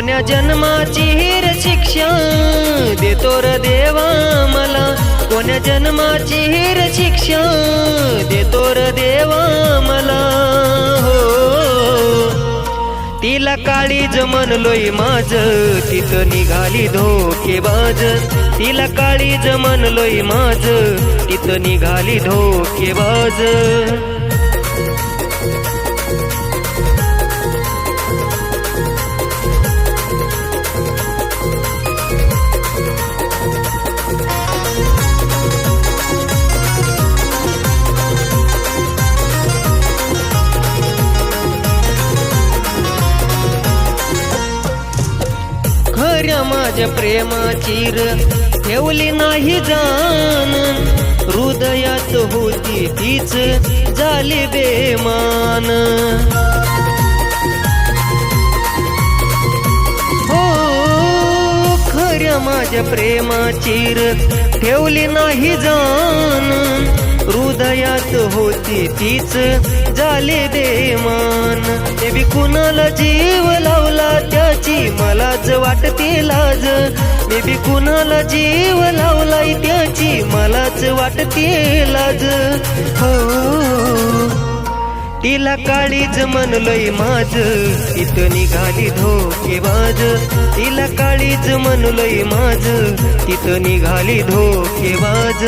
कोण्या जन्माची हिर शिक्षा देतो र देवा मला, कोण्या जन्माची हिर शिक्षा देतो र देवा मला हो। तिला काळीज म्हणलोय माझ, तिथं निघाली धोकेबाज, तिला काळीज म्हणलोय माझ, तिथं निघाली धोकेबाज। खऱ्या माझ्या प्रेमाची र ठेवली नाही जाण, हृदयात होती तीच झाली बेमान हो। खऱ्या माझ्या प्रेमाची र ठेवली नाही जाण, हृदयात होती तीच झाले बेमान। ते बी कुणाला जीव लावला त्याची मलाच वाटते लाज, मी बी कुणाला जीव लावलाय त्याची मलाच वाटते लाज हो। तिला काळीज म्हणलोय माझ, तिथं निघाली धोकेबाज, तिला काळीज म्हणलोय माझ, तिथं निघाली धोकेबाज।